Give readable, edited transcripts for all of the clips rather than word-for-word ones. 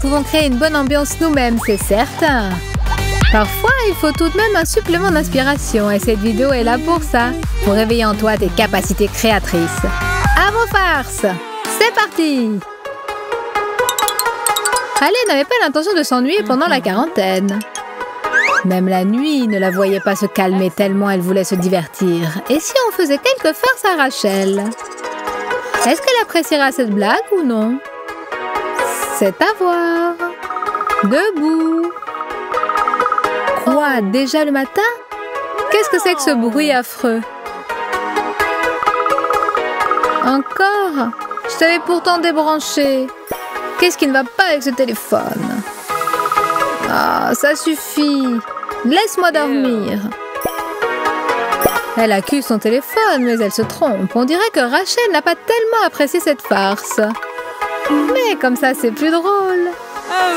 pouvons créer une bonne ambiance nous-mêmes, c'est certain. Parfois, il faut tout de même un supplément d'inspiration et cette vidéo est là pour ça, pour réveiller en toi tes capacités créatrices. À vos farces! C'est parti! Halle n'avait pas l'intention de s'ennuyer pendant la quarantaine. Même la nuit, ne la voyait pas se calmer tellement elle voulait se divertir. Et si on faisait quelques farces à Rachel? Est-ce qu'elle appréciera cette blague ou non? C'est à voir. Debout. Quoi, déjà le matin? Qu'est-ce que c'est que ce bruit affreux? Encore? Je t'avais pourtant débranché. Qu'est-ce qui ne va pas avec ce téléphone? Ah, ça suffit. Laisse-moi dormir. Elle accuse son téléphone, mais elle se trompe. On dirait que Rachel n'a pas tellement apprécié cette farce. Mais comme ça, c'est plus drôle.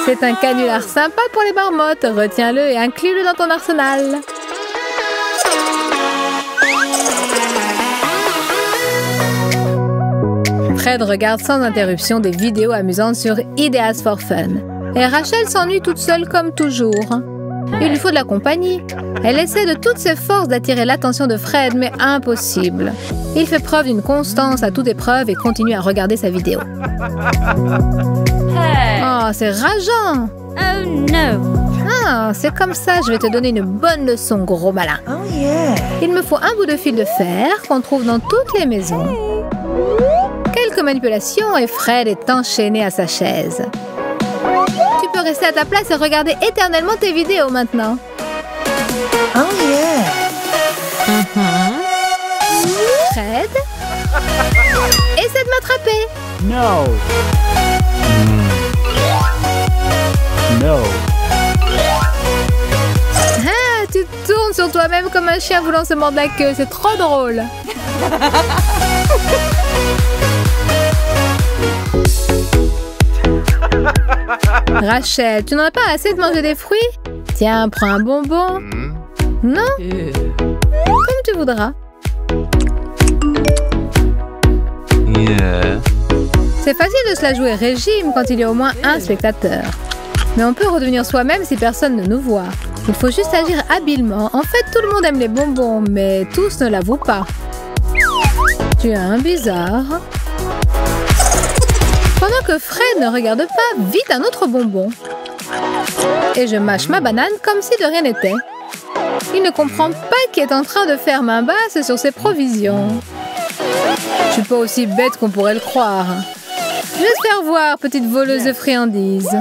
C'est un canular sympa pour les marmottes. Retiens-le et inclus-le dans ton arsenal. Fred regarde sans interruption des vidéos amusantes sur Ideas for Fun. Et Rachel s'ennuie toute seule comme toujours. Il lui faut de la compagnie. Elle essaie de toutes ses forces d'attirer l'attention de Fred, mais impossible. Il fait preuve d'une constance à toute épreuve et continue à regarder sa vidéo. Oh, c'est rageant! Oh no! Ah, c'est comme ça, je vais te donner une bonne leçon, gros malin. Oh yeah! Il me faut un bout de fil de fer qu'on trouve dans toutes les maisons. Quelques manipulations et Fred est enchaîné à sa chaise. Tu peux rester à ta place et regarder éternellement tes vidéos maintenant. Oh yeah! Fred? Essaie de m'attraper. No. No. Ah, tu tournes sur toi-même comme un chien voulant se mordre la queue. C'est trop drôle. Rachel, tu n'en as pas assez de manger des fruits? Tiens, prends un bonbon. Non? Comme tu voudras. Yeah. C'est facile de se la jouer régime quand il y a au moins un spectateur. Mais on peut redevenir soi-même si personne ne nous voit. Il faut juste agir habilement. En fait, tout le monde aime les bonbons, mais tous ne l'avouent pas. Tu es un bizarre. Pendant que Fred ne regarde pas, vite un autre bonbon. Et je mâche ma banane comme si de rien n'était. Il ne comprend pas qu'il est en train de faire main basse sur ses provisions. Je suis pas aussi bête qu'on pourrait le croire. Je vais te faire voir, petite voleuse de friandises.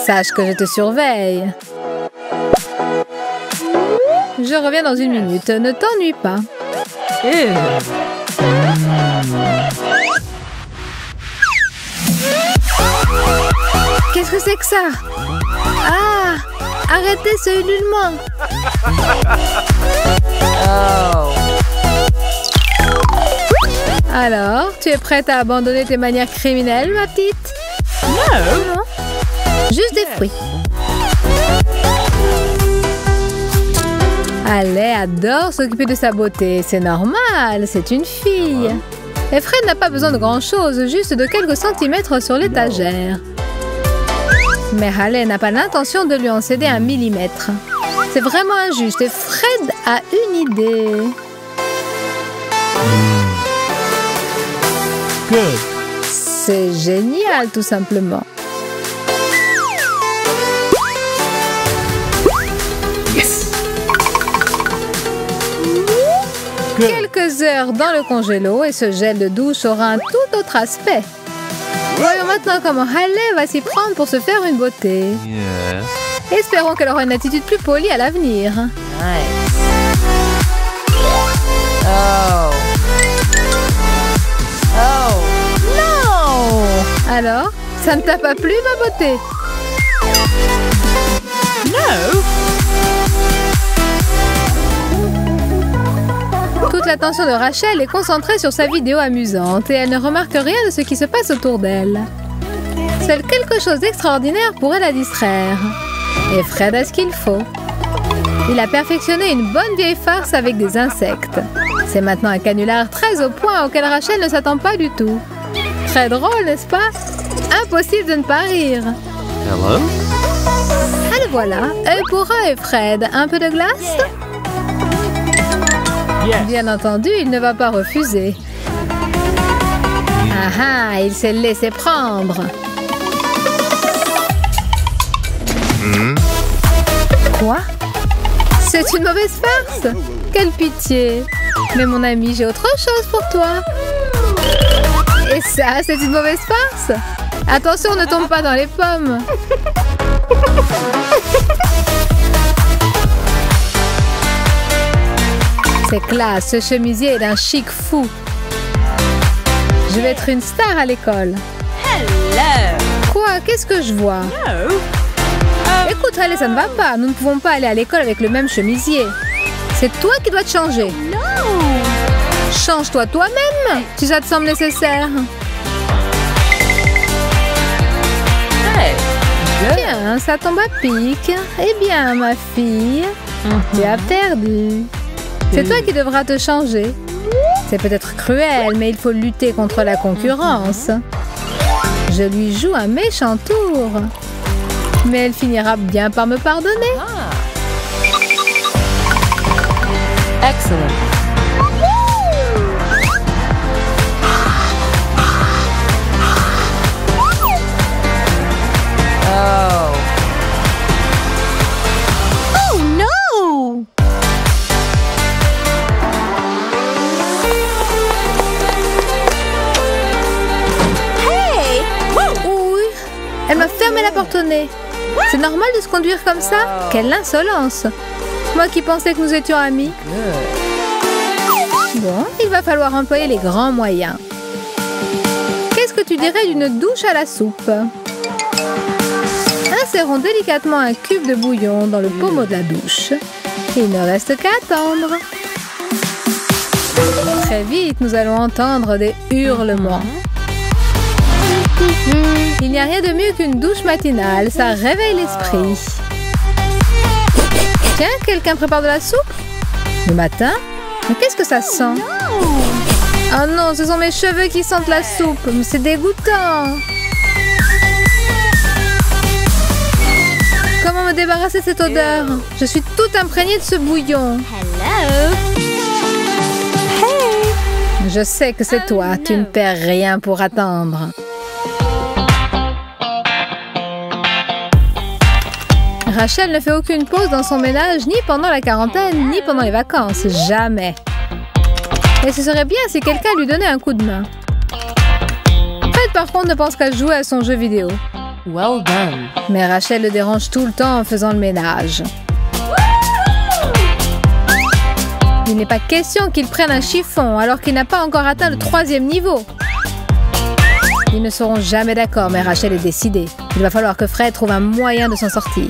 Sache que je te surveille. Je reviens dans une minute. Ne t'ennuie pas. Qu'est-ce que c'est que ça? Ah! Arrêtez ce ululement! Oh! Alors, tu es prête à abandonner tes manières criminelles, ma petite? Non. Juste des fruits. Halle adore s'occuper de sa beauté. C'est normal, c'est une fille. Et Fred n'a pas besoin de grand-chose, juste de quelques centimètres sur l'étagère. Mais Halle n'a pas l'intention de lui en céder un millimètre. C'est vraiment injuste et Fred a une idée. Good. C'est génial, tout simplement. Yes. Good. Quelques heures dans le congélo et ce gel de douche aura un tout autre aspect. Voyons maintenant comment Halle va s'y prendre pour se faire une beauté. Yeah. Espérons qu'elle aura une attitude plus polie à l'avenir. Nice. Oh. Oh. Non! Alors, ça ne t'a pas plu, ma beauté? No. Toute l'attention de Rachel est concentrée sur sa vidéo amusante et elle ne remarque rien de ce qui se passe autour d'elle. Seul quelque chose d'extraordinaire pourrait la distraire. Et Fred a ce qu'il faut. Il a perfectionné une bonne vieille farce avec des insectes. C'est maintenant un canular très au point auquel Rachel ne s'attend pas du tout. Très drôle, n'est-ce pas? Impossible de ne pas rire. Hello? Ah, le voilà. Œil pour œil, Fred. Un peu de glace? Yes. Bien entendu, il ne va pas refuser. Ah ah, il s'est laissé prendre. Quoi? C'est une mauvaise farce? Quelle pitié! Mais mon ami, j'ai autre chose pour toi. Et ça, c'est une mauvaise farce? Attention, ne tombe pas dans les pommes. C'est classe, ce chemisier est d'un chic fou. Je vais être une star à l'école. Hello. Quoi? Qu'est-ce que je vois? No. Écoute, allez, ça ne va pas. Nous ne pouvons pas aller à l'école avec le même chemisier. C'est toi qui dois te changer. No. Change-toi toi-même, si ça te semble nécessaire. Hey. Good. Tiens, ça tombe à pic. Eh bien, ma fille, tu as perdu. C'est toi qui devras te changer. C'est peut-être cruel, mais il faut lutter contre la concurrence. Je lui joue un méchant tour. Mais elle finira bien par me pardonner. Ah. Excellent. Oh. Oh non! Hey. Oui, elle m'a fermé la porte au nez. C'est normal de se conduire comme ça? Quelle insolence! Moi qui pensais que nous étions amis. Good. Bon, il va falloir employer les grands moyens. Qu'est-ce que tu dirais d'une douche à la soupe? Insérons délicatement un cube de bouillon dans le pommeau de la douche. Il ne reste qu'à attendre. Très vite, nous allons entendre des hurlements. Il n'y a rien de mieux qu'une douche matinale, ça réveille l'esprit. Tiens, quelqu'un prépare de la soupe? Le matin? Mais qu'est-ce que ça sent? Oh non, ce sont mes cheveux qui sentent la soupe. Mais c'est dégoûtant. Comment me débarrasser de cette odeur? Je suis toute imprégnée de ce bouillon. Hello. Je sais que c'est toi, tu ne perds rien pour attendre. Rachel ne fait aucune pause dans son ménage, ni pendant la quarantaine, ni pendant les vacances. Jamais. Et ce serait bien si quelqu'un lui donnait un coup de main. Fred, par contre, ne pense qu'à jouer à son jeu vidéo. Well done. Mais Rachel le dérange tout le temps en faisant le ménage. Il n'est pas question qu'il prenne un chiffon alors qu'il n'a pas encore atteint le 3e niveau. Ils ne seront jamais d'accord, mais Rachel est décidée. Il va falloir que Fred trouve un moyen de s'en sortir.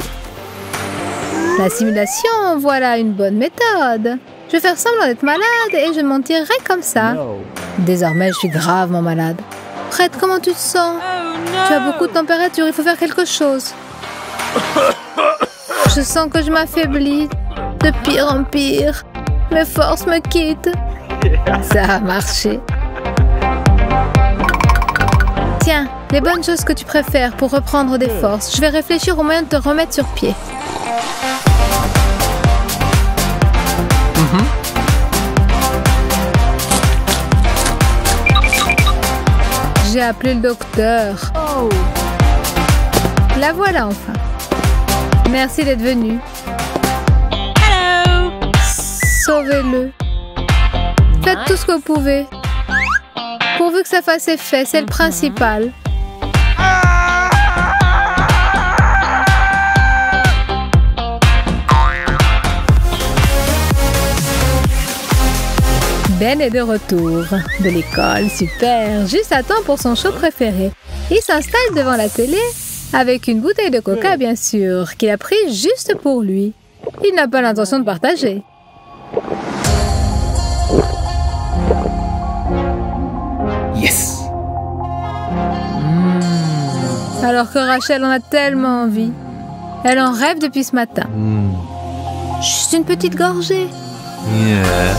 La simulation, voilà une bonne méthode. Je vais faire semblant d'être malade et je mentirai comme ça. No. Désormais, je suis gravement malade. Fred, comment tu te sens? Oh no. Tu as beaucoup de température, il faut faire quelque chose. Je sens que je m'affaiblis. De pire en pire. Mes forces me quittent. Ça a marché. Tiens, les bonnes choses que tu préfères pour reprendre des forces. Je vais réfléchir au moyen de te remettre sur pied. J'ai appelé le docteur. Oh. La voilà enfin. Merci d'être venu. Hello. Sauvez-le. Faites tout ce que vous pouvez. Pourvu que ça fasse effet, c'est le principal. Ben est de retour de l'école, super, juste à temps pour son show préféré. Il s'installe devant la télé avec une bouteille de coca, bien sûr, qu'il a prise juste pour lui. Il n'a pas l'intention de partager. Yes. Alors que Rachel en a tellement envie. Elle en rêve depuis ce matin. Juste une petite gorgée. Yeah.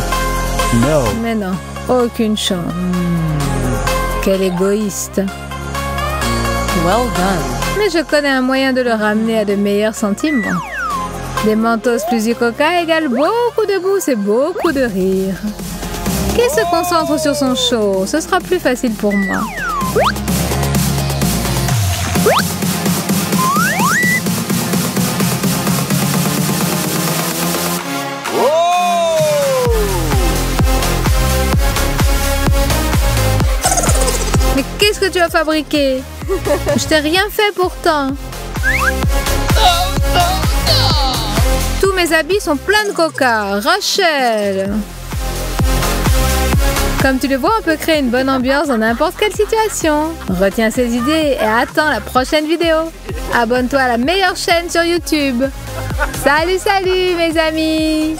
No. Mais non, aucune chance. Quel égoïste. Well done. Mais je connais un moyen de le ramener à de meilleurs sentiments. Des Mentos plus du coca égale beaucoup de bouffe et beaucoup de rire. Qu'il se concentre sur son show, ce sera plus facile pour moi. Mais qu'est-ce que tu as fabriqué? Je t'ai rien fait pourtant. Tous mes habits sont pleins de coca. Rachel! Comme tu le vois, on peut créer une bonne ambiance dans n'importe quelle situation. Retiens ces idées et attends la prochaine vidéo. Abonne-toi à la meilleure chaîne sur YouTube. Salut, salut mes amis!